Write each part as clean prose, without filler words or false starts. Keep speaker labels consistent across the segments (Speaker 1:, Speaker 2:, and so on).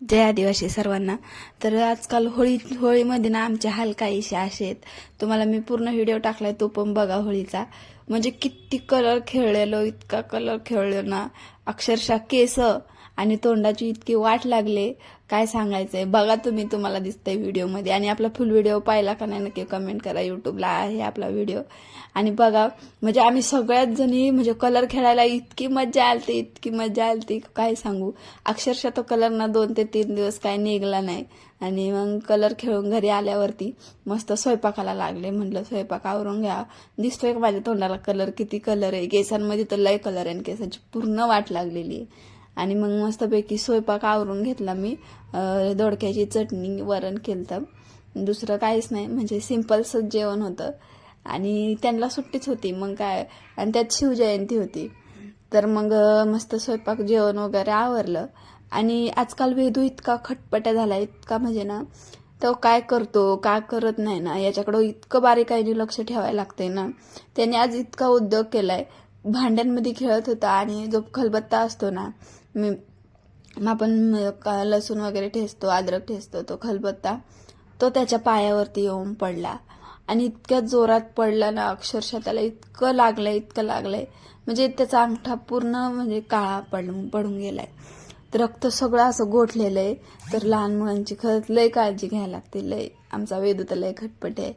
Speaker 1: जय आदिवासी सर्वांना। तर आजकाल होळीमध्ये ना आमचे हाल काहीसे असे आहेत। तुम्हाला मी पूर्ण व्हिडिओ टाकलाय, तो पण बघा होळीचा। म्हणजे किती कलर खेळलेलो, इतका कलर खेळलो ना, अक्षरशः केस आणि तोंडाची इतकी वाट लागले, काय सांगायचंय। बघा तुम्ही, तुम्हाला दिसतंय व्हिडिओमध्ये। आणि आपला फुल व्हिडिओ पाहिला का नाही नक्की कमेंट करा, युट्यूबला आहे आपला व्हिडिओ। आणि बघा, म्हणजे आम्ही सगळ्यात जणी म्हणजे कलर खेळायला इतकी मजा आलती, इतकी मजा आलती काय सांगू। अक्षरशः तो कलर ना 2 ते 3 दिवस काय निघला नाही। आणि मग कलर खेळून घरी आल्यावरती मस्त स्वयंपाकाला लागले। म्हटलं स्वयंपाक आवरून घ्या, दिसतोय का माझ्या तोंडाला कलर, किती कलर आहे। केसांमध्ये तर लय कलर आहे, केसांची पूर्ण वाट लागलेली आहे। आणि मग मस्तपैकी स्वयंपाक आवरून घेतला मी। दोडक्याची चटणी, वरण केलं, दुसरं काहीच नाही, म्हणजे सिंपलसच जेवण होतं। आणि त्यांना सुट्टीच होती, मग काय, आणि त्यात शिवजयंती होती। तर मग मस्त स्वयंपाक जेवण वगैरे आवरलं। आणि आजकाल वेदू इतका खटपट्या झाला, इतका म्हणजे ना, तो काय करतो काय करत नाही ना, याच्याकडं इतकं बारीकाईने लक्ष ठेवायला लागतंय ना। त्याने आज इतका उद्योग केलाय, भांड्यांमध्ये खेळत होता। आणि जो खलबत्ता असतो ना, मी आपण लसूण वगैरे ठेचतो, अद्रक ठेचतो, तो खलबत्ता तो त्याच्या पायावरती येऊन पडला। आणि इतक्या जोरात पडला ना, अक्षरशः त्याला इतकं लागलंय, म्हणजे त्याचा अंगठा पूर्ण म्हणजे काळा पडून गेलाय। तर रक्त सगळं असं गोठलेलं आहे। तर लहान मुलांची खरंच लय काळजी घ्यायला लागते, लय। आमचा वेदू तर लय खटपट आहे।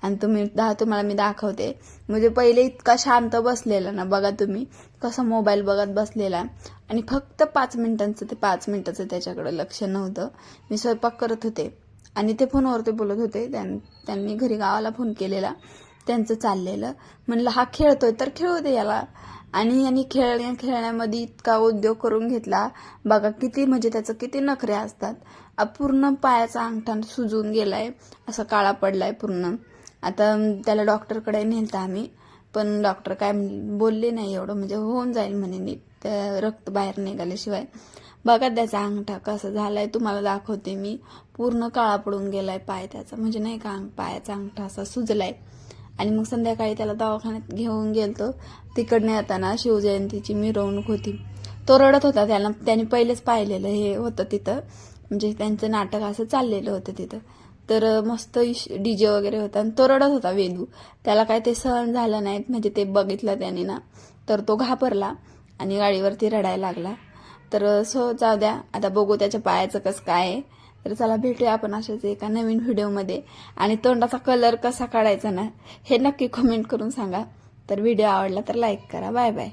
Speaker 1: आणि तुम्हाला मी दाखवते। म्हणजे पहिले इतका शांत बसलेला ना, बघा तुम्ही कसा मोबाईल बघत बसलेला। आणि फक्त 5 मिनिटाचं त्याच्याकडे लक्ष नव्हतं। मी स्वयंपाक करत होते आणि ते फोनवरती बोलत होते। त्यांनी घरी गावाला फोन केलेला, त्यांचं चाललेलं। म्हणलं हा खेळतोय तर खेळू दे याला। आणि खेळण्यामध्ये इतका उद्योग करून घेतला, बघा किती, म्हणजे त्याचं किती नखरे असतात। पूर्ण पायाचा अंगठा सुजून गेलाय, असा काळा पडलाय पूर्ण। आता त्याला डॉक्टरकडे नेलतं आम्ही, पण डॉक्टर काय बोलले नाही एवढं, म्हणजे होऊन जाईल म्हणे नीट, रक्त बाहेर निघाल्याशिवाय। बघा त्याचा अंगठा कसा झालाय, तुम्हाला दाखवते मी। पूर्ण काळा पडून गेलाय पाय त्याचा, म्हणजे नाही का, पायाचा अंगठा असा सुजलाय। आणि मग संध्याकाळी त्याला दवाखान्यात घेऊन गेलतो। तिकडनं येताना शिवजयंतीची मिरवणूक होती, तो रडत होता। त्याने पहिलेच पाहिलेलं हे होतं तिथं, म्हणजे त्यांचं नाटक असं चाललेलं होतं तिथं। तर मस्त डीजे वगैरे होता, आणि तो रडत होता वेदू। त्याला काय ते सहन झालं नाही, म्हणजे ते बघितलं त्याने ना, तर तो घाबरला आणि गाडीवरती रडायला लागला। तर जाऊ द्या, आता बघू त्याच्या पायाचं कसं काय आहे। तर चला भेटूया आपण अशाच एका नवीन व्हिडिओमध्ये। आणि तोंडाचा कलर कसा काढायचा ना, हे नक्की कमेंट करून सांगा। तर व्हिडिओ आवडला तर लाईक करा। Bye bye.